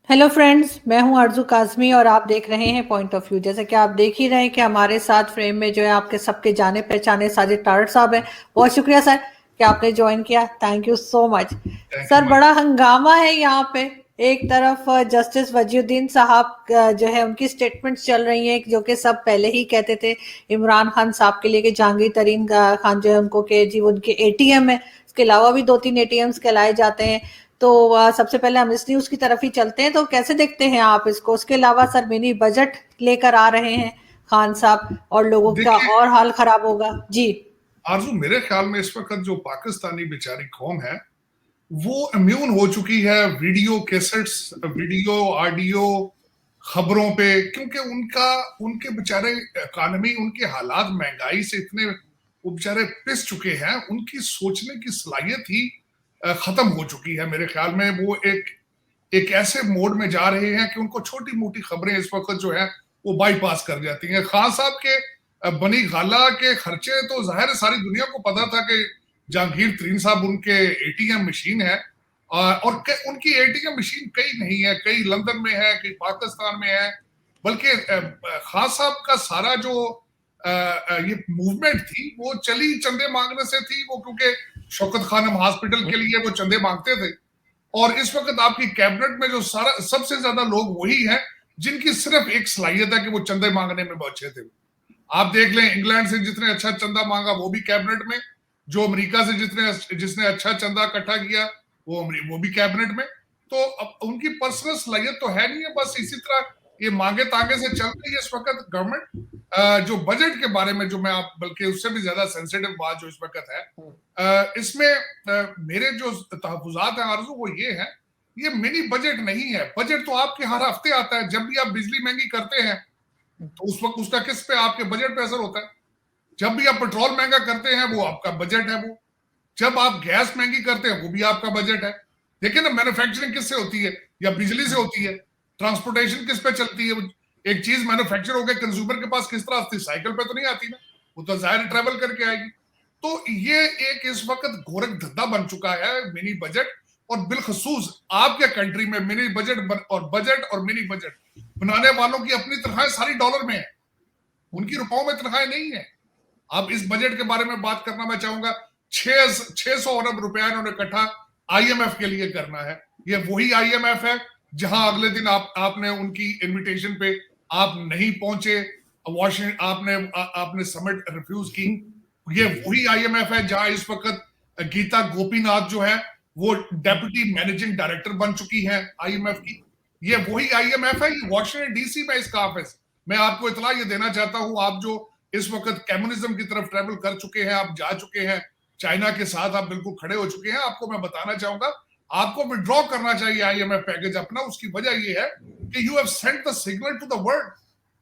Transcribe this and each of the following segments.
Hello friends, मैं हूं आरजू काज़मी और आप देख रहे हैं पॉइंट ऑफ व्यू। जैसे कि आप देख ही रहे हैं कि हमारे साथ फ्रेम में जो है आपके सबके जाने पहचाने साजिद तारड़ साहब हैं। बहुत शुक्रिया सर कि आपने ज्वाइन किया। Thank you so much. Thank you sir, much. बड़ा हंगामा है यहाँ पे। एक तरफ जस्टिस वजीउद्दीन साहब जो है उनकी स्टेटमेंट्स चल रही हैं जो कि सब पहले ही कहते थे इमरान खान साहब के लिए कि जहांगीर तरीन खान जो है उनको के जी वो उनके एटीएम है। इसके अलावा भी 2-3 एटीएम्स कहलाए जाते हैं। तो सबसे पहले हम इस न्यूज की तरफ ही चलते हैं। तो कैसे देखते हैं आप इसको? उसके अलावा सर मिनी बजट लेकर आ रहे हैं खान साहब और लोगों का देखिए और हाल खराब होगा जी। आरजू, मेरे ख्याल में इस वक्त जो पाकिस्तानी बेचारी कौम है वो इम्यून हो चुकी है वीडियो कैसेट्स, वीडियो ऑडियो खबरों पे, क्योंकि उनके बेचारे इकॉनमी, उनके हालात महंगाई से इतने वो बेचारे पिस चुके हैं, उनकी सोचने की सलाहियत ही खत्म हो चुकी है। मेरे ख्याल में वो एक एक ऐसे मोड में जा रहे हैं कि उनको छोटी मोटी खबरें इस वक्त जो है वो बाईपास कर जाती हैं। खान साहब के बनी गाला के खर्चे तो जाहिर है सारी दुनिया को पता था कि जहांगीर तरीन साहब उनके एटीएम मशीन है, और उनकी एटीएम मशीन कई नहीं है, कई लंदन में है, कई पाकिस्तान में है। बल्कि खान साहब का सारा जो ये मूवमेंट थी वो चली चंदे मांगने से थी। वो क्योंकि शौकत खानम हॉस्पिटल के लिए वो चंदे मांगते थे, और इस वक्त आपकी कैबिनेट में जो सारा सबसे ज्यादा लोग वही हैं जिनकी सिर्फ एक सलाहियत है कि वो चंदे मांगने में बहुत अच्छे थे। आप देख लें, इंग्लैंड से जितने अच्छा चंदा मांगा वो भी कैबिनेट में, जो अमेरिका से जिसने अच्छा चंदा इकट्ठा किया वो भी कैबिनेट में। तो अब उनकी पर्सनल सलाहियत तो है नहीं है, बस इसी तरह ये मांगे तांगे से चल रही है इस वक्त गवर्नमेंट। जो बजट के बारे में, जो मैं आप बल्कि उससे भी ज्यादा सेंसिटिव बात जो इस वक्त है, इसमें मेरे जो तहफुजात हैं आरजू वो ये है, ये मिनी बजट नहीं है। बजट तो आपके हर हफ्ते आता है। जब भी आप बिजली महंगी करते हैं तो उस वक्त उसका किस पे, आपके बजट पे असर होता है। जब भी आप पेट्रोल महंगा करते हैं वो आपका बजट है। वो जब आप गैस महंगी करते हैं वो भी आपका बजट है। देखिए ना, मैन्युफैक्चरिंग किससे होती है? या बिजली से होती है। ट्रांसपोर्टेशन किस पे चलती है? एक चीज मैन्युफैक्चर हो गया, कंज्यूमर के पास किस तरह आती है? साइकिल पे तो नहीं आती ना, वो तो जाहिर ट्रेवल करके आएगी। तो ये एक इस वक्त गोरख धंधा बन चुका है मिनी बजट। और बिलखसूस आपके कंट्री में मिनी बजट और मिनी बजट बनाने वालों की अपनी तनख्वाहें सारी डॉलर में है, उनकी रुपयों में तनख्वाहें नहीं है। अब इस बजट के बारे में बात करना मैं चाहूंगा। 600 अरब रुपया इन्होंने इकट्ठा आईएमएफ के लिए करना है। ये वही आईएमएफ है जहां अगले दिन आपने उनकी इनविटेशन पे आप नहीं पहुंचे, वॉशिंगटन आपने समिट रिफ्यूज की। ये वही आईएमएफ है जहां इस वक्त गीता गोपीनाथ जो है वो डेप्यूटी मैनेजिंग डायरेक्टर बन चुकी है आईएमएफ की। ये वही आईएमएफ है। ये वॉशिंगटन डीसी में इसका ऑफिस। मैं आपको इतला ये देना चाहता हूं, आप जो इस वक्त कम्युनिज्म की तरफ ट्रेवल कर चुके हैं, आप जा चुके हैं चाइना के साथ, आप बिल्कुल खड़े हो चुके हैं, आपको मैं बताना चाहूंगा आपको विड्रॉ करना चाहिए आईएमएफ पैकेज अपना। उसकी वजह यह है कि you have sent the signal to the world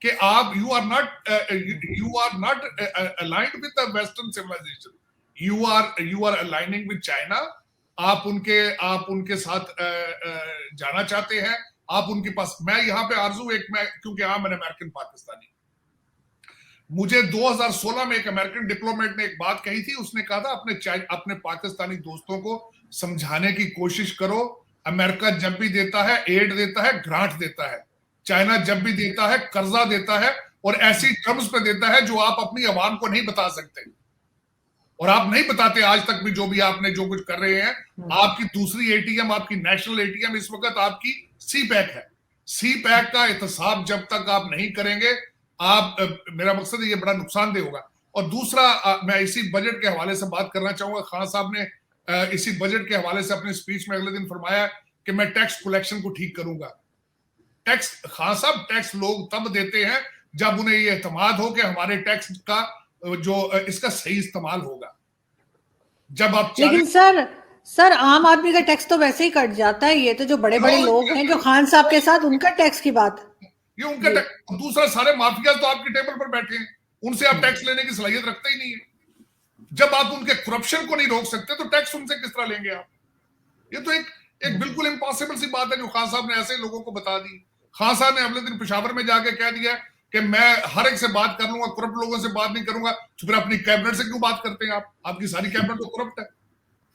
कि आप you are not aligned with the western civilization, you are aligning with China. आप उनके साथ जाना चाहते हैं, आप उनके पास। मैं यहाँ पे आरजू मैं क्योंकि मैंने अमेरिकन पाकिस्तानी, मुझे 2016 में एक अमेरिकन डिप्लोमेट ने एक बात कही थी। उसने कहा था अपने पाकिस्तानी दोस्तों को समझाने की कोशिश करो, अमेरिका जब भी देता है एड देता है, ग्रांट देता है। चाइना जब भी देता है कर्जा देता है, और ऐसी टर्म्स पे देता है जो आप अपनी आवाम को नहीं बता सकते। और आप नहीं बताते आज तक भी, जो भी आपने जो कुछ कर रहे हैं। आपकी दूसरी एटीएम, आपकी नेशनल एटीएम इस वक्त आपकी सी पैक है। सी पैक का एहतसाब जब तक आप नहीं करेंगे, मेरा मकसद है ये बड़ा नुकसानदेह होगा। और दूसरा, मैं इसी बजट के हवाले से बात करना चाहूंगा। खान साहब ने इसी बजट के हवाले से अपने स्पीच में अगले दिन फरमाया कि मैं टैक्स कलेक्शन को ठीक करूंगा। खान साहब, टैक्स लोग तब देते हैं जब उन्हें ये एतमाद हो कि हमारे टैक्स का इसका सही इस्तेमाल होगा। जब आप लेकिन सर आम आदमी का टैक्स तो वैसे ही कट जाता है। ये तो जो बड़े बड़े लोग हैं जो खान साहब के साथ, उनका टैक्स की बात, ये उनका टैक्स। दूसरा, सारे माफिया तो आपके टेबल पर बैठे हैं, उनसे आप टैक्स लेने की सलाहियत रखते ही नहीं है। जब आप उनके करप्शन को नहीं रोक सकते तो टैक्स उनसे किस तरह लेंगे आप? ये तो एक बिल्कुल इम्पॉसिबल सी बात है जो खान साहब ने ऐसे लोगों को बता दी। खान साहब ने अगले दिन पेशावर में जाके कह दिया कि मैं हर एक से बात कर लूंगा, करप्ट लोगों से बात नहीं करूंगा। तो फिर अपनी कैबिनेट से क्यों बात करते हैं आप? आपकी सारी कैबिनेट तो करप्ट है।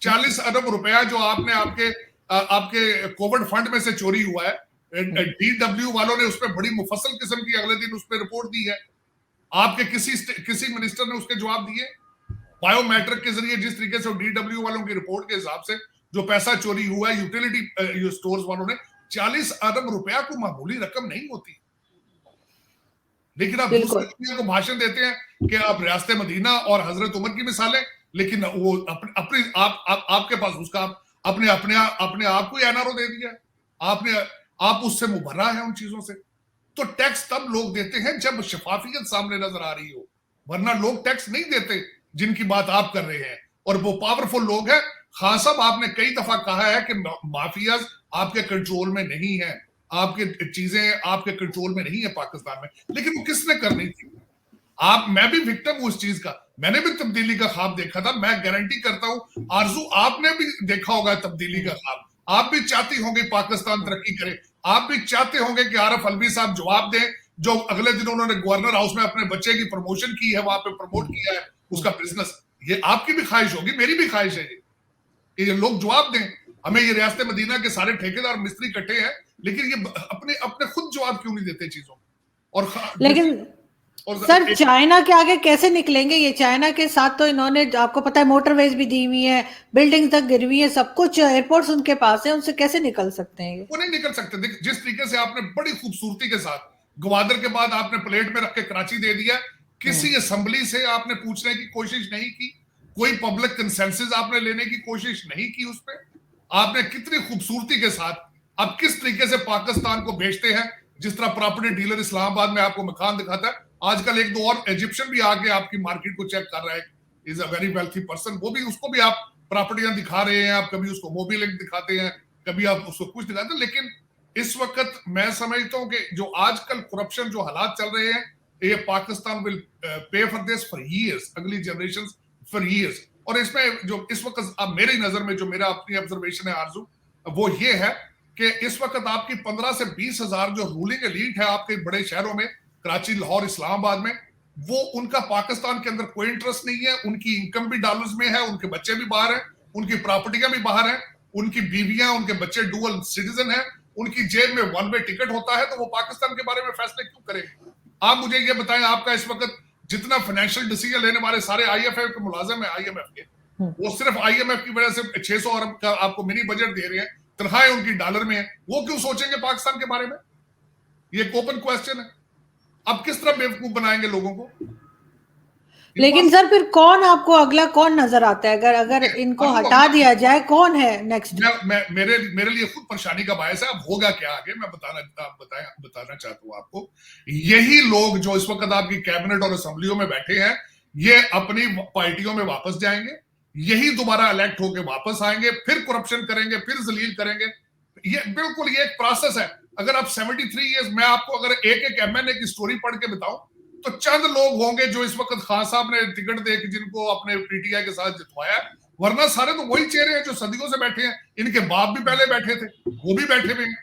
40 अरब रुपया जो आपने आपके कोविड फंड में से चोरी हुआ है, DW वालों ने उस पर बड़ी मुफस्सल किस्म की अगले दिन उस पर रिपोर्ट दी है। आपके किसी मिनिस्टर ने उसके जवाब दिए? बायोमेट्रिक के जरिए जिस तरीके से DW वालों की रिपोर्ट के हिसाब से जो पैसा चोरी हुआ है, यूटिलिटी स्टोर्स वालों ने 40 अरब रुपया को मामूली रकम नहीं होती। लेकिन आप दूसरी दुनिया को भाषण देते हैं कि आप रियासत मदीना और हजरत उमर की मिसालें, लेकिन वो अपने आपके पास उसका अपने आप को एनआरओ दे दिया, आप उससे मुबर्रा है उन चीजों से। तो टैक्स तब लोग देते हैं जब शफाफियत सामने नजर आ रही हो, वरना लोग टैक्स नहीं देते जिनकी बात आप कर रहे हैं। और वो पावरफुल लोग हैं। खान साहब, आपने कई दफा कहा है कि माफियाज आपके कंट्रोल में नहीं है, आपके चीजें आपके कंट्रोल में नहीं है पाकिस्तान में, लेकिन वो किसने करनी थी? मैं भी विक्टिम हूं इस चीज का। मैंने भी तब्दीली का ख्वाब देखा था। मैं गारंटी करता हूं आरजू आपने भी देखा होगा तब्दीली का ख्वाब। आप भी चाहती होंगे पाकिस्तान तरक्की करे, आप भी चाहते होंगे कि आरिफ अलवी साहब जवाब दें, जो अगले दिन उन्होंने गवर्नर हाउस में अपने बच्चे की प्रमोशन की है, वहां पे प्रमोट किया है उसका बिजनेस। ये आपकी भी ख्वाहिश होगी, मेरी भी ख्वाहिश है कि ये लोग जवाब दें हमें। ये रियासत मदीना के सारे ठेकेदार मिस्त्री इकट्ठे हैं, लेकिन ये अपने खुद जवाब क्यों नहीं देते चीजों? और लेकिन सर चाइना के आगे कैसे निकलेंगे? ये चाइना के साथ तो इन्होंने, आपको पता है, मोटरवेज भी दी हुई है, बिल्डिंग्स तक गिरी हुई है, सब कुछ, एयरपोर्ट्स उनके पास है, उनसे कैसे निकल सकते हैं? वो नहीं निकल सकते। देख, जिस तरीके से आपने बड़ी खूबसूरती के साथ ग्वादर के बाद आपने प्लेट में रख के कराची दे दिया, किसी असेंबली से आपने पूछने की कोशिश नहीं की, कोई पब्लिक कंसेंसस आपने लेने की कोशिश नहीं की उस पर। आपने कितनी खूबसूरती के साथ आप किस तरीके से पाकिस्तान को बेचते हैं, जिस तरह प्रॉपर्टी डीलर इस्लामाबाद में आपको मकान दिखाता है। आजकल एक दो और इजिप्शियन भी आके आपकी मार्केट को चेक कर रहा है, is a very wealthy person, वो भी, उसको भी आप प्रॉपर्टियां दिखा रहे हैं, आप कभी उसको मोबिलिंग दिखाते हैं, कभी आप उसको कुछ दिखाते हैं। लेकिन इस वक्त मैं समझता हूं कि जो आजकल करप्शन जो हालात चल रहे हैं, ये Pakistan will pay for this for years, अगली जनरेशन फॉर ईयर्स। और इसमें जो इस वक्त अब मेरी नजर में जो मेरा अपनी ऑब्जर्वेशन है आरजू, वो ये है कि इस वक्त आपकी 15 से 20 हजार जो रूलिंग एलीट है आपके बड़े शहरों में, कराची, लाहौर, इस्लामाबाद में, वो उनका पाकिस्तान के अंदर कोई इंटरेस्ट नहीं है। उनकी इनकम भी डॉलर्स में है, उनके बच्चे भी बाहर हैं, उनकी प्रॉपर्टियां भी बाहर हैं, उनकी बीवियां, उनके बच्चे डुअल सिटीजन हैं, उनकी जेब में वन वे टिकट होता है। तो वो पाकिस्तान के बारे में फैसले क्यों करेंगे? आप मुझे ये बताएं, आपका इस वक्त जितना फाइनेंशियल डिसीजन लेने वाले सारे IMF के मुलाजिम है, IMF के, वो सिर्फ IMF की वजह से 600 अरब का आपको मिनी बजट दे रहे हैं, तनख्वाहें उनकी डॉलर में है, वो क्यों सोचेंगे पाकिस्तान के बारे में? ये एक ओपन क्वेश्चन है। अब किस तरह बेवकूफ बनाएंगे लोगों को? लेकिन सर फिर कौन आपको अगला कौन नजर आता है? अगर इनको हटा दिया जाए, कौन है नेक्स्ट? मेरे लिए खुद परेशानी का बायस है। अब होगा क्या आगे, मैं बताना चाहता हूं आपको। यही लोग जो इस वक्त आपकी कैबिनेट और असेंबलियों में बैठे हैं, ये अपनी पार्टियों में वापस जाएंगे, यही दोबारा इलेक्ट होकर वापस आएंगे, फिर करप्शन करेंगे, फिर जलील करेंगे। ये बिल्कुल ये एक प्रोसेस है। अगर आप 73 ईयर्स, मैं आपको अगर एक MNA की स्टोरी पढ़ के बताऊं तो चंद लोग होंगे जो इस वक्त खान साहब ने टिकट दे के जिनको अपने PTI के साथ जितवाया, वरना सारे तो वही चेहरे हैं जो सदियों से बैठे हैं। इनके बाप भी पहले बैठे थे, वो भी बैठे हुए हैं,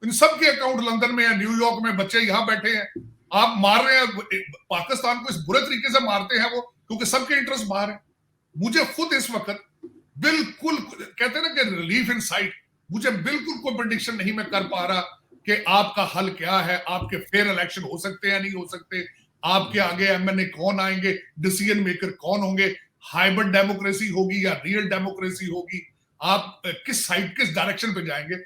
इन सबके अकाउंट लंदन में है, न्यूयॉर्क में, बच्चे यहां बैठे हैं। आप मार रहे हैं पाकिस्तान को, इस बुरे तरीके से मारते हैं वो, क्योंकि सबके इंटरेस्ट बाहर है। मुझे खुद इस वक्त बिल्कुल, कहते हैं ना कि रिलीफ इन साइट, मुझे बिल्कुल कोई प्रेडिक्शन नहीं मैं कर पा रहा कि आपका हल क्या है, आपके फेयर इलेक्शन हो सकते हैं, नहीं हो सकते, आपके आगे MNA कौन आएंगे, डिसीजन मेकर कौन होंगे, हाइब्रिड डेमोक्रेसी होगी या रियल डेमोक्रेसी होगी, आप किस साइड, किस डायरेक्शन पे जाएंगे।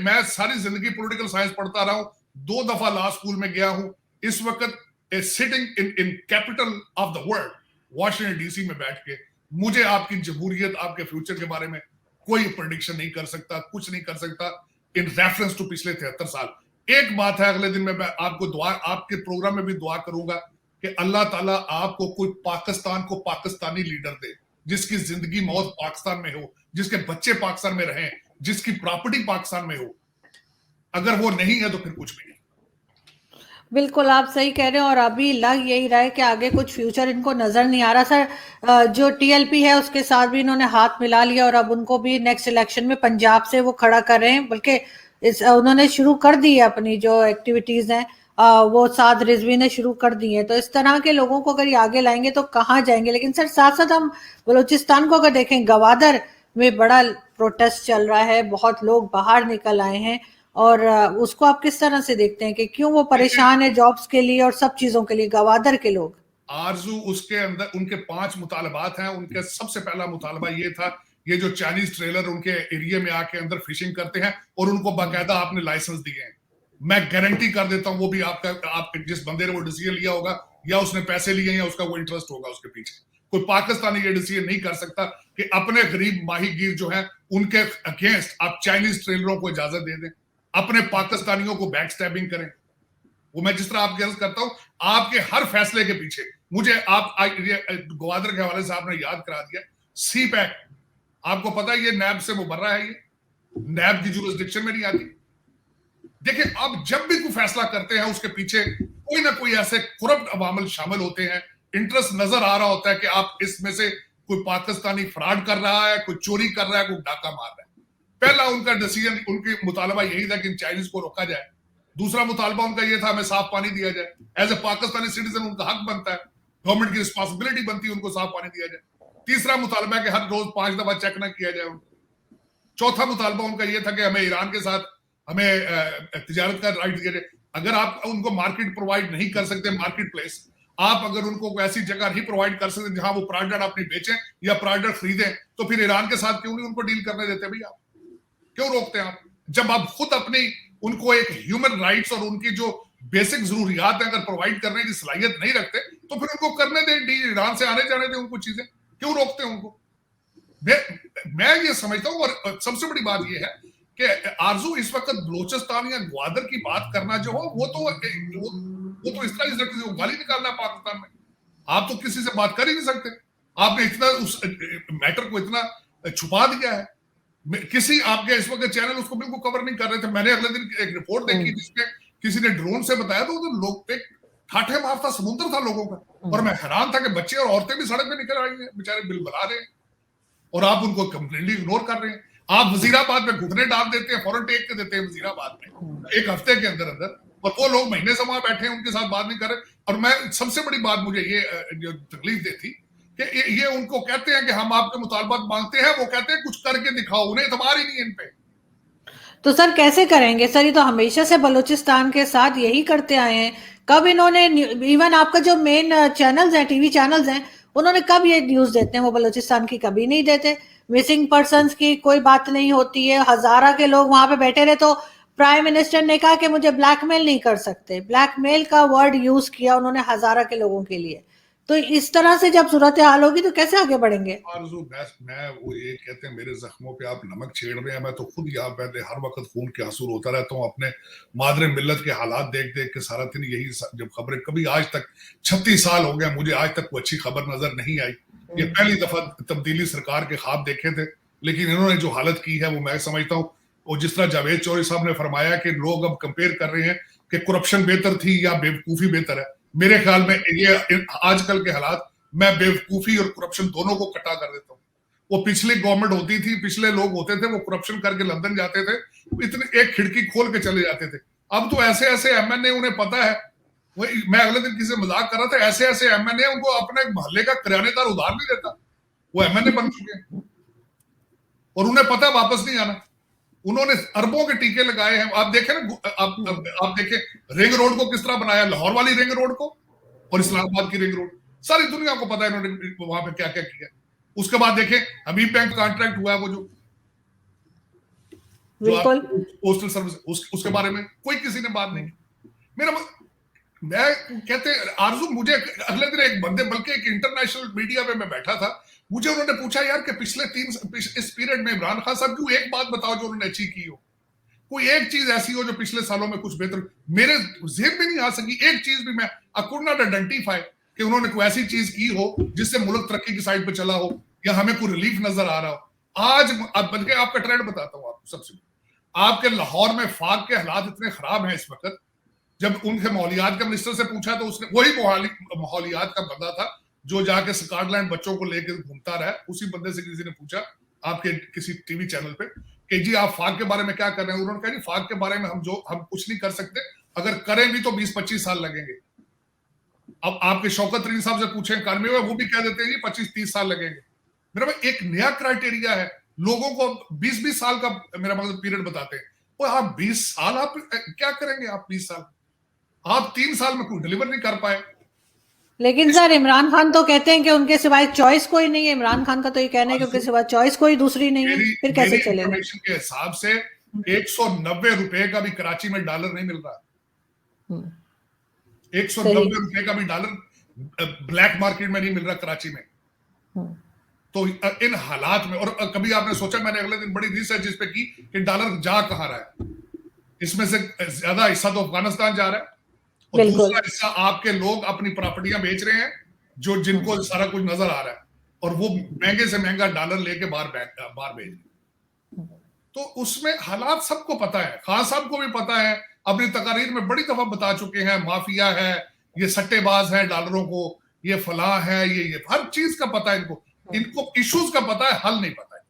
मैं सारी जिंदगी पॉलिटिकल साइंस पढ़ता रहा हूं, 2 दफा लॉ स्कूल में गया हूं। इस वक्त sitting in capital of the world, Washington DC में बैठ के, मुझे आपकी जमहूरियत, आपके फ्यूचर के बारे में कोई प्रेडिक्शन नहीं कर सकता, कुछ नहीं कर सकता इन रेफरेंस टू पिछले 73 साल। एक बात है, अगले दिन में मैं आपको दुआ, आपके प्रोग्राम में भी दुआ करूंगा कि अल्लाह ताला आपको कोई पाकिस्तान को पाकिस्तानी लीडर दे, जिसकी जिंदगी मौत पाकिस्तान में हो, जिसके बच्चे पाकिस्तान में रहें, जिसकी प्रॉपर्टी पाकिस्तान में हो। अगर वो नहीं है तो फिर कुछ भी नहीं। बिल्कुल आप सही कह रहे हैं, और अभी लग यही रहा है कि आगे कुछ फ्यूचर इनको नजर नहीं आ रहा। सर जो TLP है उसके साथ भी इन्होंने हाथ मिला लिया, और अब उनको भी नेक्स्ट इलेक्शन में पंजाब से वो खड़ा कर रहे हैं, बल्कि उन्होंने शुरू कर दी है अपनी जो एक्टिविटीज हैं, वो साद रिजवी ने शुरू कर दी है। तो इस तरह के लोगों को अगर ये आगे लाएंगे तो कहाँ जाएंगे? लेकिन सर साथ साथ हम बलूचिस्तान को अगर देखें, गवादर में बड़ा प्रोटेस्ट चल रहा है, बहुत लोग बाहर निकल आए हैं, और उसको आप किस तरह से देखते हैं कि क्यों वो परेशान है जॉब्स के लिए और सब चीजों के लिए, गवादर के लोग? आरजू उसके अंदर उनके 5 मुतालबात हैं। उनके सबसे पहला मुतालबा ये था, ये जो चाइनीज ट्रेलर उनके एरिया में आके अंदर फिशिंग करते हैं और उनको बाकायदा आपने लाइसेंस दिए हैं, मैं गारंटी कर देता हूं वो भी आप जिस बंदे ने वो डिसीजन लिया होगा या उसने पैसे लिए या उसका वो इंटरेस्ट होगा उसके पीछे। कोई पाकिस्तानी ये डिसीजन नहीं कर सकता कि अपने गरीब माहीगीर जो है उनके अगेंस्ट आप चाइनीज ट्रेलरों को इजाजत दे दें, अपने पाकिस्तानियों को बैक स्टैबिंग करें। वो मैं जिस तरह आपकी अर्ज करता हूं, आपके हर फैसले के पीछे मुझे आप गवादर के हवाले से आपने याद करा दिया। सी पैक, आपको पता है ये नैब से मुबर्रा है, ये नैब की जुरिस्डिक्शन में नहीं आती। देखिए, आप जब भी कोई फैसला करते हैं उसके पीछे कोई ना कोई ऐसे करप्ट अवामल शामिल होते हैं, इंटरेस्ट नजर आ रहा होता है कि आप इसमें से कोई पाकिस्तानी फ्रॉड कर रहा है, कोई चोरी कर रहा है, कोई डाका मार रहा है। पहला उनका डिसीजन, उनकी मुतालबा यही था कि इन चाइनीज को रोका जाए। दूसरा मुतालबा उनका यह था हमें साफ पानी दिया जाए। एज ए पाकिस्तानी सिटीजन उनका हक बनता है, गवर्नमेंट की रिस्पॉन्सिबिलिटी बनती है उनको साफ पानी दिया जाए। तीसरा मुतालबा है कि हर रोज 5 दफा चेक ना किया जाए उनको। चौथा मुतालबा उनका यह था कि हमें ईरान के साथ हमें तिजारत का राइट दिया जाए। अगर आप उनको मार्केट प्रोवाइड नहीं कर सकते, मार्केट प्लेस, आप अगर उनको ऐसी जगह नहीं प्रोवाइड कर सकते जहां वो प्रोडक्ट अपनी बेचें या प्रोडक्ट खरीदें, तो फिर ईरान के साथ क्यों नहीं उनको डील करने देते भैया? क्यों रोकते हैं आप? जब आप खुद अपनी उनको एक ह्यूमन राइट्स और उनकी जो बेसिक जरूरियात है अगर प्रोवाइड करने की सलाहियत नहीं रखते, तो फिर उनको करने दें, ईरान से आने जाने दें उनको चीजें, क्यों रोकते हैं उनको? मैं ये समझता हूं। और सबसे बड़ी बात ये है कि आरजू इस वक्त बलोचिस्तान या ग्वादर की बात करना जो हो वो तो इस तरह किसी को गाली निकालना है पाकिस्तान में। आप तो किसी से बात कर ही नहीं सकते। आपने इतना उस मैटर को इतना छुपा दिया है। किसी आपके इस वक्त चैनल उसको बिल्कुल कवर नहीं कर रहे थे। मैंने अगले दिन एक रिपोर्ट देखी जिसमें किसी ने ड्रोन से बताया तो लोग एक ठाठे मारता समुद्र था लोगों का, और मैं हैरान था कि बच्चे और औरतें भी सड़क पे निकल आई हैं, बेचारे बिल बना रहे हैं और आप उनको कंप्लीटली इग्नोर कर रहे हैं। आप वजीराबाद में घुटने डाल देते हैं, फौरन टेक के देते हैं वजीराबाद में एक हफ्ते के अंदर अंदर, और वो लोग महीने से वहां बैठे हैं, उनके साथ बात नहीं कर रहे। और मैं सबसे बड़ी बात मुझे ये जो तकलीफ देती कि ये उनको कहते हैं कि हम आपके मुतालबात मांगते हैं, वो कहते हैं कुछ करके दिखाओ, उन्हें एतबार ही नहीं इन पे। तो सर कैसे करेंगे सर? ये तो हमेशा से बलूचिस्तान के साथ यही करते आए हैं। कब इन्होंने, इवन आपका जो मेन चैनल्स हैं, टीवी चैनल्स हैं, उन्होंने कब ये न्यूज देते हैं? वो बलूचिस्तान की कभी नहीं देते। मिसिंग पर्संस की कोई बात नहीं होती है। हजारा के लोग वहां पे बैठे रहे तो प्राइम मिनिस्टर ने कहा कि मुझे ब्लैकमेल नहीं कर सकते। ब्लैकमेल का वर्ड यूज किया उन्होंने हजारा के लोगों के लिए। तो इस तरह से जब सूरत हाल होगी तो कैसे आगे बढ़ेंगे? आरज़ू, मैं वो ये कहते हैं मेरे जख्मों पे आप नमक छेड़ रहे हैं। मैं तो खुद यहाँ पे हर वक्त खून के आंसू रोता रहता हूँ अपने मादरे मिल्लत के हालात देख देख के सारा दिन। यही जब खबरें, कभी आज तक 36 साल हो गए मुझे, आज तक कोई अच्छी खबर नजर नहीं आई। ये पहली दफा तब्दीली सरकार के ख्वाब देखे थे, लेकिन इन्होंने जो हालत की है वो मैं समझता हूँ, और जिस तरह जावेद चौधरी साहब ने फरमाया कि लोग अब कंपेयर कर रहे हैं कि करप्शन बेहतर थी या बेवकूफी बेहतर है, मेरे ख्याल में ये आजकल के हालात, मैं बेवकूफी और करप्शन दोनों को कटा कर देता हूँ। वो पिछली गवर्नमेंट होती थी, पिछले लोग होते थे, वो करप्शन करके लंदन जाते थे, इतने एक खिड़की खोल के चले जाते थे। अब तो ऐसे ऐसे एमएनए, उन्हें पता है, वही मैं अगले दिन किसी मजाक कर रहा था, ऐसे ऐसे एमएनए उनको अपने मोहल्ले का किरानेदार उधार नहीं देता, वो एमएनए बन चुके हैं और उन्हें पता है वापस नहीं आना। उन्होंने अरबों के टीके लगाए हैं। आप देखें ना, आप देखें रिंग रोड को किस तरह बनाया, लाहौर वाली रिंग रोड को और इस्लामाबाद की रिंग रोड, सारी दुनिया को पता है इन्होंने वहां पे क्या क्या किया। उसके बाद देखें हबीब बैंक कॉन्ट्रैक्ट हुआ है, वो जो पोस्टल सर्विस, उसके बारे में कोई किसी ने बात नहीं की। मैं कहते आरजू, मुझे अगले दिन एक बंदे, बल्कि एक इंटरनेशनल मीडिया पे मैं बैठा था, मुझे उन्होंने पूछा यार कि पिछले इस पीरियड में इमरान खान साहब की एक बात बताओ जो उन्होंने अचीव की हो, कोई एक चीज ऐसी हो जो पिछले सालों में कुछ बेहतर। मेरे जेब में नहीं आ सकी एक चीज भी। मैं आई कुड नॉट आइडेंटिफाई कि उन्होंने कोई ऐसी चीज की हो जिससे मुल्क तरक्की की साइड पे चला हो या हमें कोई रिलीफ नजर आ रहा हो। आज बल्कि आपका ट्रेंड बताता हूं आपको। सबसे आपके लाहौर में फाग के हालात इतने खराब हैं इस वक्त, जब उनके माहौलियात के मिनिस्टर से पूछा तो उसने, वही माहौलियात का बंदा था जो जाके स्कॉटलैंड बच्चों को लेकर घूमता रहा, उसी बंदे से किसी ने पूछा आपके किसी टीवी चैनल पे कि जी आप फाग के बारे में क्या कर रहे हैं। उन्होंने कहा जी फाग के बारे में हम कुछ नहीं कर सकते, अगर करें भी तो 20-25 साल लगेंगे। अब आपके शौकत तरीन साहब से पूछें कार्मी में, वो भी कह देते हैं जी 25-30 साल लगेंगे। मेरा भाई एक नया क्राइटेरिया है, लोगों को 20-20 साल का मेरा मतलब पीरियड बताते हैं। वो आप 20 साल आप क्या करेंगे? आप 20 साल, आप 3 साल में कोई डिलीवर नहीं कर पाए। लेकिन सर इमरान खान तो कहते हैं कि उनके सिवाय चॉइस कोई नहीं है। इमरान खान का तो ये कहना है कि उनके सिवाय चॉइस कोई दूसरी नहीं है, मेरी फिर मेरी कैसे चलेगा? इंफॉर्मेशन के हिसाब से 190 रुपए का भी कराची में डॉलर नहीं मिल रहा। हम्म, 190 सही। रुपए का भी डॉलर ब्लैक मार्केट में नहीं मिल रहा कराची में। हम्म, तो इन हालात में, और कभी आपने सोचा, मैंने अगले दिन बड़ी रिसर्च इस पे की कि डॉलर जा कहां रहा है। इसमें से ज्यादा हिस्सा तो अफगानिस्तान जा रहा है, और बिल्कुल। दूसरा हिस्सा आपके लोग अपनी प्रॉपर्टियां बेच रहे हैं, जो जिनको सारा कुछ नजर आ रहा है, और वो महंगे से महंगा डॉलर लेके बाहर भेज रहे हैं। तो उसमें हालात सबको पता है, खान साहब को भी पता है, अपनी तकारीर में बड़ी दफा बता चुके हैं, माफिया है, ये सट्टेबाज है डॉलरों को, ये फलां है, ये हर चीज का पता है इनको। इनको इश्यूज का पता है, हल नहीं पता है।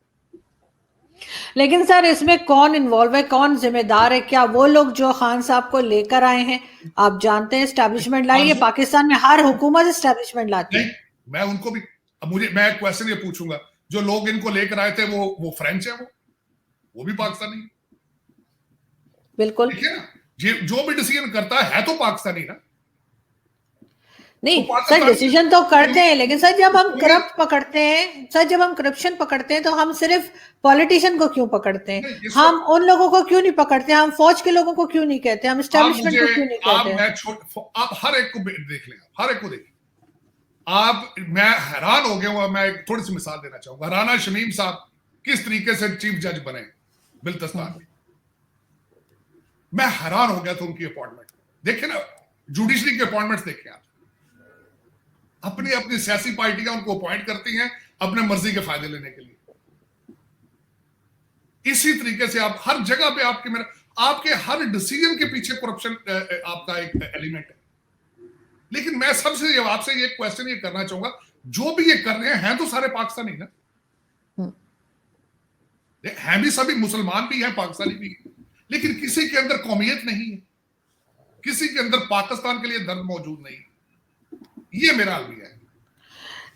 लेकिन सर इसमें कौन इन्वॉल्व है, कौन जिम्मेदार है? क्या वो लोग जो खान साहब को लेकर आए हैं? आप जानते हैं एस्टैब्लिशमेंट लाई है, आरजू पाकिस्तान में हर हुकूमत एस्टैब्लिशमेंट लाती नहीं, है। मैं उनको भी, अब मैं क्वेश्चन ये पूछूंगा, जो लोग इनको लेकर आए थे वो फ्रेंच है, वो भी पाकिस्तानी है। बिल्कुल। देखिए ना, जो भी डिसीजन करता है तो पाकिस्तानी ना। तो नहीं सर, पाकिस्तानी डिसीजन तो करते हैं, लेकिन सर जब हम नहीं, करप्ट पकड़ते हैं, सर जब हम करप्शन पकड़ते हैं तो हम सिर्फ पॉलिटिशियन को क्यों पकड़ते हैं? नहीं, इस हम वक्त उन लोगों को क्यों नहीं पकड़ते? हम फौज के लोगों को क्यों नहीं कहते? हम आप एस्टेब्लिशमेंट मुझे को क्यों नहीं कहते हैं? आप हर एक को देख लें, हर एक को देखिए आप। मैं हैरान हो गया हूं। मैं एक थोड़ी सी मिसाल देना चाहूंगा। राना शमीम साहब किस तरीके से चीफ जज बने बिल्तिस्तान में, मैं हैरान हो गया था उनकी अपॉइंटमेंट। देखिए ना, जुडिशरी के अपॉइंटमेंट्स देखें आप, अपनी अपनी सियासी पार्टियां उनको अपॉइंट करती हैं अपने मर्जी के फायदे लेने के लिए। इसी तरीके से आप हर जगह पे आपके हर डिसीजन के पीछे करप्शन आपका एक एलिमेंट है। लेकिन मैं सबसे आपसे ये क्वेश्चन ये करना चाहूंगा, जो भी ये कर रहे हैं तो सारे पाकिस्तानी ना, हैं भी सभी, मुसलमान भी हैं, पाकिस्तानी भी हैं, लेकिन किसी के अंदर कौमियत नहीं है, किसी के अंदर पाकिस्तान के लिए दर्द मौजूद नहीं है। ये मेरा अलविया है।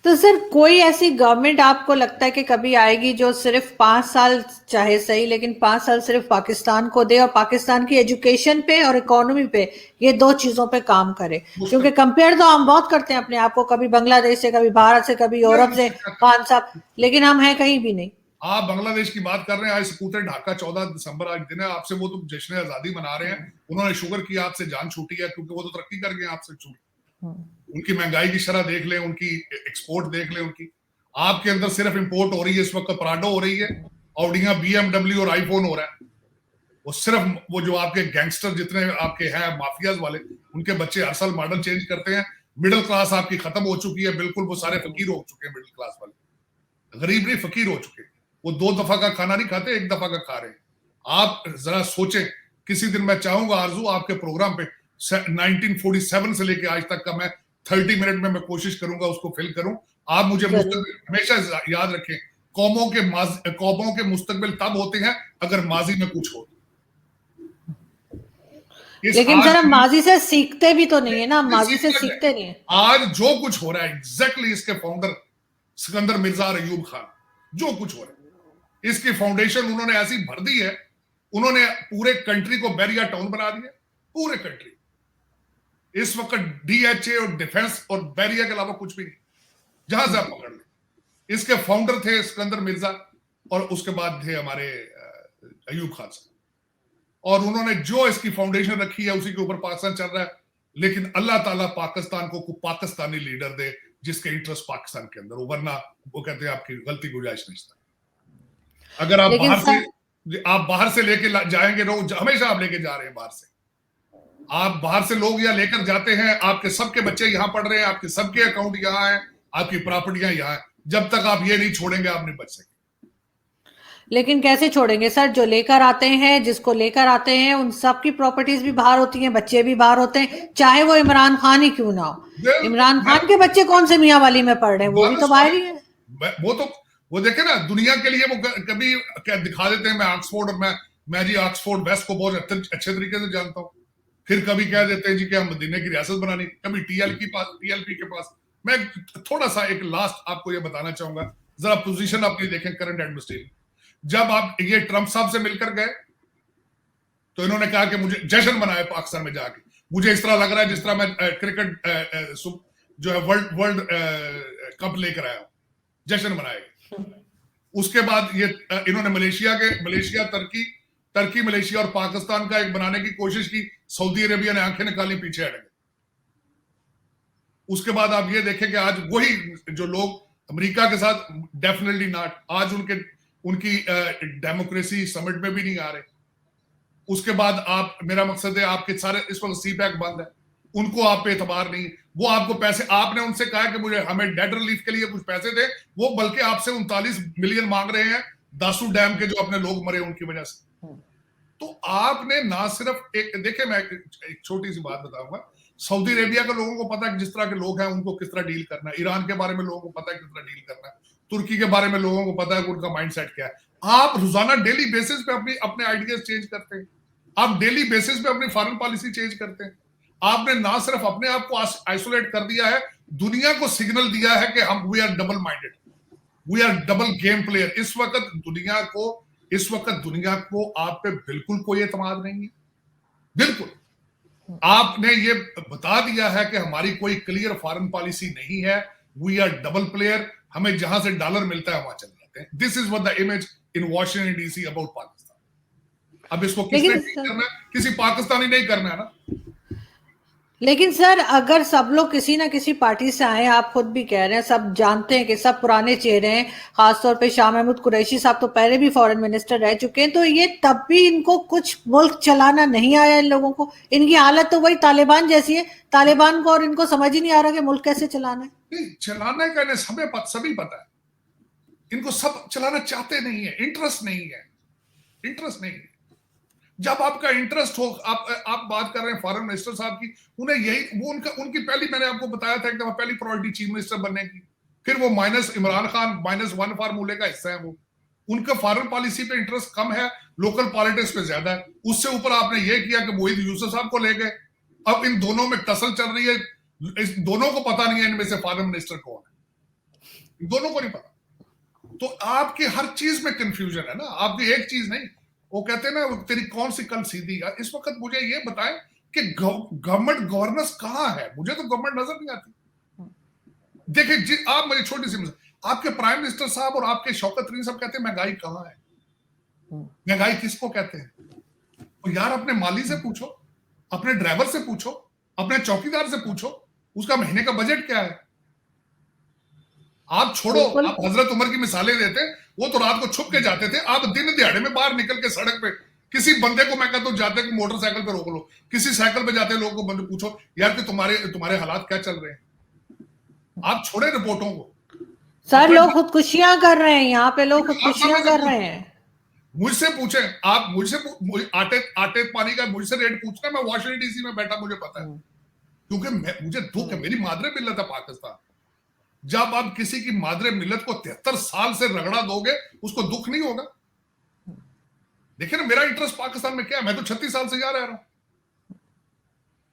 तो सर कोई ऐसी गवर्नमेंट आपको लगता है कि कभी आएगी जो सिर्फ 5 साल, चाहे सही, लेकिन 5 साल सिर्फ पाकिस्तान को दे और पाकिस्तान की एजुकेशन पे और इकोनॉमी पे, ये दो चीजों पे काम करे? क्योंकि कंपेयर तो हम बहुत करते हैं अपने आप को, कभी बांग्लादेश से, कभी भारत से, कभी यूरोप से, खान साहब, लेकिन हम हैं कहीं भी नहीं। आप बांग्लादेश की बात कर रहे हैं, आज सपूत ढाका 14 दिसंबर आज दिन है, आपसे वो तो जश्न आजादी मना रहे हैं। उन्होंने शुगर की आपसे जान छूटी है, क्योंकि वो तो तरक्की कर गए, आपसे छूटी। उनकी महंगाई की शरह देख लें, उनकी एक्सपोर्ट देख लें उनकी। आपके अंदर सिर्फ इंपोर्ट हो रही है इस वक्त, पराडो हो रही है, ऑडिया, बीएमडब्ल्यू और आईफोन हो रहा है। वो सिर्फ वो जो आपके गैंगस्टर जितने आपके हैं माफियाज वाले, उनके बच्चे हर साल मॉडल चेंज करते हैं। मिडिल क्लास आपकी खत्म हो चुकी है बिल्कुल, वो सारे फकीर हो चुके हैं। मिडिल क्लास वाले गरीब नहीं, फकीर हो चुके हैं। वो 2 दफा का खाना नहीं खाते, 1 दफा का खा रहे हैं। आप जरा सोचें, किसी दिन मैं चाहूंगा आरजू आपके प्रोग्राम पे 1947 से लेके आज तक का मैं 30 मिनट में मैं कोशिश करूंगा उसको फिल करूं। आप मुझे हमेशा याद रखें, कौमों के मुस्तकबिल तब होते हैं अगर माजी में कुछ हो। लेकिन सर हम माजी से सीखते भी तो नहीं है ना, माजी से सीखते नहीं है। आज जो कुछ हो रहा है एग्जैक्टली इसके फाउंडर सिकंदर मिर्जा और अयूब खान, जो कुछ हो रहा है इसकी फाउंडेशन उन्होंने ऐसी भर दी है। उन्होंने पूरे कंट्री को बैरिया टाउन बना दिया, पूरे कंट्री। इस वक्त डीएचए और डिफेंस और बैरिया के अलावा कुछ भी नहीं, जहां से आप पकड़ लें। इसके फाउंडर थे सिकंदर मिर्जा, और उसके बाद थे हमारे अयूब खान साहब, और उन्होंने जो इसकी फाउंडेशन रखी है उसी के ऊपर पाकिस्तान चल रहा है। लेकिन अल्लाह ताला पाकिस्तान को पाकिस्तानी लीडर दे जिसके इंटरेस्ट पाकिस्तान के अंदर हो, वरना वो कहते हैं आपकी गलती गुंजाइश नहीं। अगर आप बाहर से लेके जाएंगे, लोग हमेशा आप लेके जा रहे हैं बाहर से, आप बाहर से लोग यहाँ लेकर जाते हैं, आपके सबके बच्चे यहाँ पढ़ रहे हैं, आपके सबके अकाउंट यहाँ है, आपकी प्रॉपर्टियां यहाँ है। जब तक आप ये नहीं छोड़ेंगे आप नहीं बच सकेंगे। लेकिन कैसे छोड़ेंगे सर? जो लेकर आते हैं, जिसको लेकर आते हैं, उन सब की प्रॉपर्टीज भी बाहर होती हैं, बच्चे भी बाहर होते हैं, चाहे वो इमरान खान ही क्यों ना हो। इमरान खान के बच्चे कौन से मियाँ वाली में पढ़ रहे हैं? वो भी तो बाहर ही है। वो देखे ना, दुनिया के लिए वो कभी क्या दिखा देते हैं, मैं ऑक्सफोर्ड और मैं जी ऑक्सफोर्ड वेस्ट को बहुत अच्छे तरीके से जानता हूँ। फिर कभी कह देते हैं जी कि हम मदीने की रियासत बनानी, कभी टीएलपी के पास। मैं थोड़ा सा एक लास्ट आपको ये बताना चाहूंगा, जरा पोजीशन अपनी देखें करंट एडमिनिस्ट्रेशन। जब आप ये ट्रंप साहब से मिलकर गए, तो इन्होंने कहा कि मुझे जश्न मनाए पाकिस्तान में जाके, मुझे इस तरह लग रहा है जिस तरह मैं क्रिकेट जो है वर्ल्ड कप लेकर आया हूं, जश्न मनाएगा। उसके बाद ये इन्होंने मलेशिया टर्की मलेशिया और पाकिस्तान का एक बनाने की कोशिश की, सऊदी अरेबिया ने आंखें निकाली, पीछे हट गए। उसके बाद आप ये देखें कि आज वही जो लोग अमेरिका के साथ, डेफिनेटली नॉट, आज उनकी डेमोक्रेसी समिट में भी नहीं आ रहे। उसके बाद आप, मेरा मकसद है आपके सारे इस वक्त सीपैक बंद है, उनको आप पे एतबार नहीं, वो आपको पैसे, आपने उनसे कहा कि मुझे हमें डेट रिलीफ के लिए कुछ पैसे दे, वो बल्कि आपसे 39 मिलियन मांग रहे हैं दासू डैम के जो अपने लोग मरे उनकी वजह से। तो आपने ना सिर्फ देखिए, मैं एक छोटी सी बात बताऊंगा, सऊदी अरेबिया के लोगों को पता है किस तरह के लोग हैं, उनको किस तरह डील करना है, ईरान के बारे में लोगों को पता है किस तरह डील करना है, तुर्की के बारे में लोगों को पता है कि उनका माइंडसेट क्या है। आप रोजाना डेली बेसिस पे अपने आइडियाज चेंज करते हैं, आप डेली बेसिस पे अपनी फॉरेन पॉलिसी चेंज करते हैं। आपने ना सिर्फ अपने आप को आइसोलेट कर दिया है, दुनिया को सिग्नल दिया है कि हम we are double minded, we are double game player. इस वक्त दुनिया को आप पे बिल्कुल कोई एतमाद नहीं है, बिल्कुल। आपने ये बता दिया है कि हमारी कोई क्लियर फॉरेन पॉलिसी नहीं है, वी आर डबल प्लेयर, हमें जहां से डॉलर मिलता है वहां चले जाते हैं। This is what the image in Washington DC about Pakistan. अब इसको किसने ठीक करना है? किसी पाकिस्तानी नहीं करना है ना। लेकिन सर, अगर सब लोग किसी ना किसी पार्टी से आए, आप खुद भी कह रहे हैं, सब जानते हैं कि सब पुराने चेहरे हैं, खासतौर पे शाह महमूद कुरैशी साहब तो पहले भी फॉरेन मिनिस्टर रह चुके हैं, तो ये तब भी इनको कुछ मुल्क चलाना नहीं आया। इन लोगों को, इनकी हालत तो वही तालिबान जैसी है, तालिबान को, और इनको समझ ही नहीं आ रहा कि मुल्क कैसे चलाना है। नहीं, चलाना का सभी पता है, इनको सब चलाना चाहते नहीं है, इंटरेस्ट नहीं है। जब आपका इंटरेस्ट हो, आप बात कर रहे हैं फॉरेन मिनिस्टर साहब की, उन्हें यही वो उनकी पहली, मैंने आपको बताया था एक दफा, पहली प्रायोरिटी चीफ मिनिस्टर बनने की, फिर वो माइनस इमरान खान -1 फार्मूले का हिस्सा है। वो उनका फॉरेन पॉलिसी पे इंटरेस्ट कम है, लोकल पॉलिटिक्स पे ज्यादा है। उससे ऊपर आपने ये किया कि मोहित यूसुफ साहब को ले गए, अब इन दोनों में टसल चल रही है, इस दोनों को पता नहीं है इनमें से फॉरेन मिनिस्टर कौन है, इन दोनों को नहीं पता। तो आपकी हर चीज में कंफ्यूजन है ना, आपकी एक चीज नहीं। वो कहते हैं ना, तेरी कौन सी कल सीधी। इस वक्त मुझे ये बताएं कि गवर्नमेंट गवर्नेंस कहां है? मुझे तो गवर्नमेंट नजर नहीं आती। देखिए, आप मुझे छोटी सी, आपके प्राइम मिनिस्टर साहब और आपके शौकत तरीन साहब कहते हैं महंगाई कहां है, महंगाई किसको कहते हैं? तो यार, अपने माली से पूछो, अपने ड्राइवर से पूछो, अपने चौकीदार से पूछो, उसका महीने का बजट क्या है। आप छोड़ो, आप हजरत उमर की मिसालें देते, वो तो रात को छुप के जाते थे, आप दिन दिहाड़े में बाहर निकल के सड़क पे किसी बंदे को, मैं कहता हूं, जाते कि मोटरसाइकिल पे रोक लो, किसी साइकिल पे जाते लोगों को बंदे पूछो यार कि तुम्हारे हालात क्या चल रहे हैं। आप छोड़े रिपोर्टों को। सर, लोग खुदकुशियां कर रहे हैं, यहाँ पे लोग खुदकुशियां कर रहे हैं। मुझसे पूछे, आप मुझे आटे पानी का मुझसे रेट पूछना, मैं वॉशिंगटन डीसी में बैठा, मुझे पता है, क्योंकि मुझे दुख है, मेरी मादरे मिल्लत है पाकिस्तान। जब आप किसी की मादरे मिल्लत को 73 साल से रगड़ा दोगे, उसको दुख नहीं होगा? देखिए ना, मेरा इंटरेस्ट पाकिस्तान में क्या है, मैं तो 36 साल से जा रहा हूं,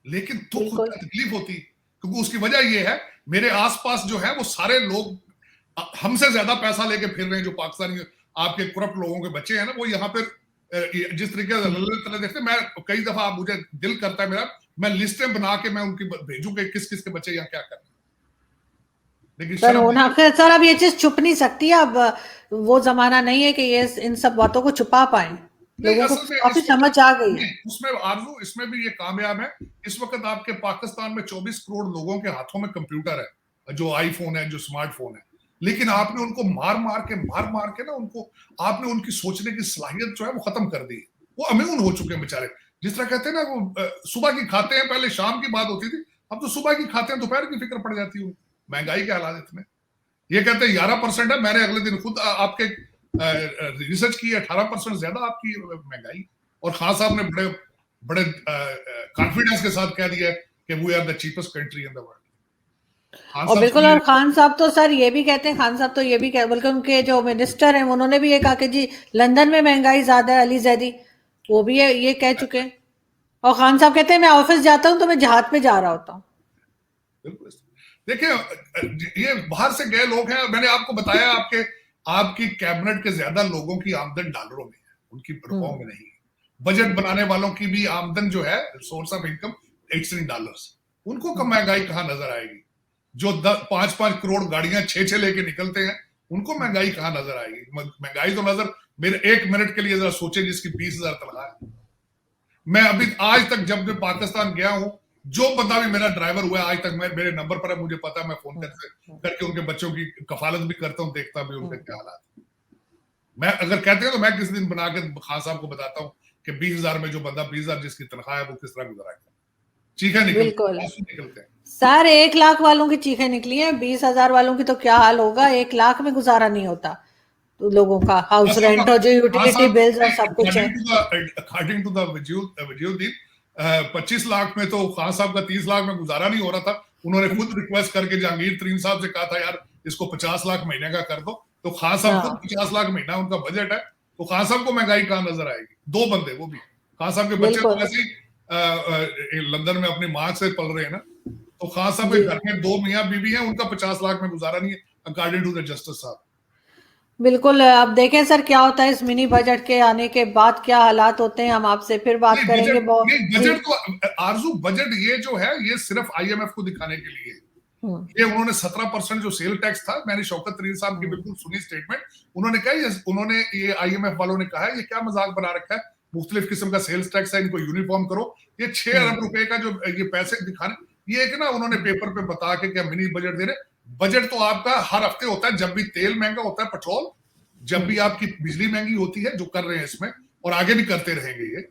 लेकिन दुख होता, तकलीफ होती, क्योंकि उसकी वजह यह है, मेरे आसपास जो है वो सारे लोग हमसे ज्यादा पैसा लेके फिर रहे हैं, जो पाकिस्तानी आपके करप्ट लोगों के बच्चे हैं ना, वो यहाँ पर जिस तरीके से देखते, मैं कई दफा मुझे दिल करता है मेरा, मैं लिस्टें बना के मैं उनकी भेजूं कि किस किस के बच्चे यहाँ क्या कर रहे हैं। सर, होना सर, अब ये चीज छुप नहीं सकती। अब वो जमाना नहीं है कि ये इन सब बातों को छुपा पाए, लोगों को काफी समझ आ गई है। उसमें आरजू, इसमें भी ये कामयाब है। इस वक्त आपके पाकिस्तान में 24 करोड़ लोगों के हाथों में कंप्यूटर है, जो आईफोन है, जो स्मार्टफोन है, लेकिन आपने उनको मार मार के ना, उनको आपने उनकी सोचने की सलाहियत जो है वो खत्म कर दी। वो इम्यून हो चुके हैं बेचारे। जिस तरह कहते हैं ना, वो सुबह की खाते हैं, पहले शाम की बात होती थी, अब तो सुबह की खाते हैं, दोपहर की फिक्र पड़ जाती है। महंगाई के हालात इतने, ये कहते हैं 11% है, मैंने अगले दिन खुद आपके रिसर्च की, 18% ज्यादा आपकी महंगाई। और खान साहब ने बड़े कॉन्फिडेंस के साथ कह दिया कि we are the cheapest country in the world. और बिल्कुल, और खान साहब तो सर ये भी कहते हैं, खान साहब तो ये भी कह, बल्कि उनके जो मिनिस्टर हैं उन्होंने भी ये कहा कि जी लंदन में महंगाई ज्यादा है, अली जैदी वो भी ये कह चुके हैं। और खान साहब कहते हैं मैं ऑफिस जाता हूं तो मैं जहाज पे जा रहा होता हूँ। बिल्कुल। देखिए, ये बाहर से गए लोग हैं, मैंने आपको बताया, आपकी कैबिनेट के ज्यादा लोगों की आमदन डॉलरों में है, उनकी रुपयों में नहीं। बजट बनाने वालों की भी आमदन जो है, सोर्स ऑफ इनकम $18, उनको कम महंगाई कहाँ नजर आएगी? जो 5-5 करोड़ गाड़ियां 6-6 लेके निकलते हैं, उनको महंगाई कहाँ नजर आएगी? महंगाई तो नजर, मेरे 1 मिनट के लिए जरा सोचे, जिसकी 20,000 तनख्वाह है। मैं अभी आज तक जब मैं पाकिस्तान गया हूं, जो बंदा भी मेरा ड्राइवर हुआ है आज तक मेरे नंबर पर है, मुझे पता है, मैं फोन करके उनके बच्चों की कफालत भी करता हूं, देखता भी उनके क्या हालात। मैं अगर कहते हैं तो मैं किसी दिन बना के खान साहब को बताता हूँ कि 20,000 में जो बंदा 20,000 जिसकी तनख्वाह है, वो किस तरह गुजारा है। चीखें निकलते हैं सर। 1 लाख वालों की चीखें निकली हैं, 20,000 वालों की तो क्या हाल होगा? 1 लाख में गुजारा नहीं होता तो लोगों का, हाउस रेंट और जो यूटिलिटी बिल्स और सब कुछ है। According to the Waziuddin, 25 lakh में तो खान साहब का 30 लाख में गुजारा नहीं हो रहा था। उन्होंने खुद रिक्वेस्ट करके जहांगीर तरीन साहब से कहा था, यार इसको 50 लाख महीने का कर दो, तो खान साहब खुद 50 लाख महीना उनका बजट है, तो खान साहब को महंगाई कहाँ नजर आएगी? 2 बंदे, वो भी खान साहब के बच्चे तो वैसे ही लंदन में अपनी माँ से पल रहे हैं ना, तो खान साहब के घर में 2 मियाँ बीवी हैं, उनका 50 लाख में गुजारा नहीं है, अकॉर्डिंग टू द जस्टिस साहब। बिल्कुल। अब देखें सर क्या होता है इस मिनी बजट के आने के बाद, क्या हालात होते हैं, हम आपसे फिर बात करेंगे। बजट तो आरजू, बजट ये जो है ये सिर्फ IMF को दिखाने के लिए, ये उन्होंने 17% जो सेल टैक्स था, मैंने शौकत तरीन साहब की बिल्कुल सुनी स्टेटमेंट, उन्होंने कहा उन्होंने ये IMF वालों ने कहा है, ये क्या मजाक बना रखा है, मुख्तलिफ किस्म का सेल्स टैक्स है, इनको यूनिफॉर्म करो। ये 6 अरब रुपए का जो ये पैसे दिखाने, ये एक ना उन्होंने पेपर पे बता के क्या मिनी बजट दे रहे। बजट तो आपका हर हफ्ते होता है, जब भी तेल महंगा होता है, पेट्रोल, जब भी आपकी बिजली महंगी होती है, जो कर रहे हैं इसमें, और आगे भी करते रहेंगे ये,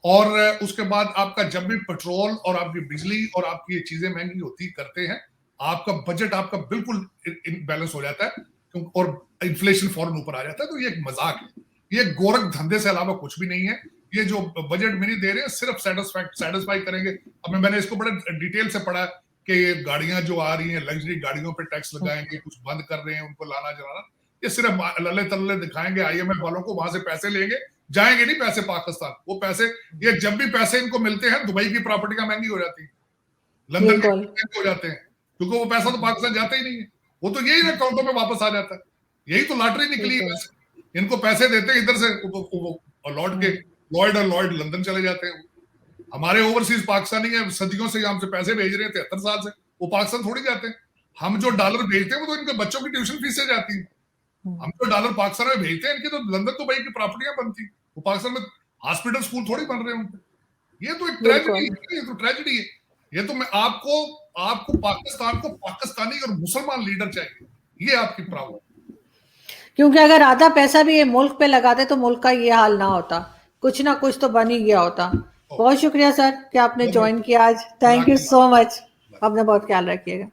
और उसके बाद आपका जब भी पेट्रोल और आपकी बिजली और आपकी ये चीजें महंगी होती करते हैं, आपका बजट आपका बिल्कुल इनबैलेंस हो जाता है और इन्फ्लेशन फौरन ऊपर आ जाता है। तो ये एक मजाक है, ये गोरख धंधे से अलावा कुछ भी नहीं है। ये जो बजट मिनी दे रहे हैं सिर्फ सेटिस्फाई करेंगे। अब मैंने इसको बड़े डिटेल से पढ़ा कि ये गाड़ियां जो आ रही हैं, लग्जरी गाड़ियों पे टैक्स लगाएंगे, कुछ बंद कर रहे हैं, उनको लाना जलाना, ये सिर्फ लल्ले तल्ले दिखाएंगे IMF वालों को, वहां से पैसे लेंगे, जाएंगे नहीं पैसे पाकिस्तान। वो पैसे, ये जब भी पैसे इनको मिलते हैं, दुबई की प्रॉपर्टियां महंगी हो जाती है, लंदन के महंगे हो जाते हैं, क्योंकि वो पैसा तो पाकिस्तान जाता ही नहीं है, वो तो यही अकाउंटों में वापस आ जाता है। यही तो लॉटरी निकली है। इनको पैसे देते हैं इधर से, और लौट के लॉयड लंदन चले जाते हैं। हमारे ओवरसीज पाकिस्तानी है, सदियों से हमसे पैसे भेज रहे हैं, 73 साल से, वो पाकिस्तान थोड़ी जाते हैं। हम जो डॉलर भेजते हैं वो तो इनके बच्चों की ट्यूशन फीस से जाती है। हम तो डॉलर पाकिस्तान में भेजते हैं, इनकी तो लंदन दुबई की प्रॉपर्टियां बनती, वो पाकिस्तान में हॉस्पिटल स्कूल थोड़ी बन रहे हैं उनके। ये तो एक ट्रेजेडी है, ये तो ट्रेजेडी है। ये तो मैं आपको पाकिस्तान को पाकिस्तानी और मुसलमान लीडर चाहिए, ये आपकी प्रॉब्लम। क्योंकि अगर आधा पैसा भी ये मुल्क पे लगाते तो मुल्क का ये हाल ना होता, कुछ ना कुछ तो बन ही गया होता। बहुत शुक्रिया सर कि आपने ज्वाइन किया आज। Thank you so much. अपना बहुत ख्याल रखिएगा।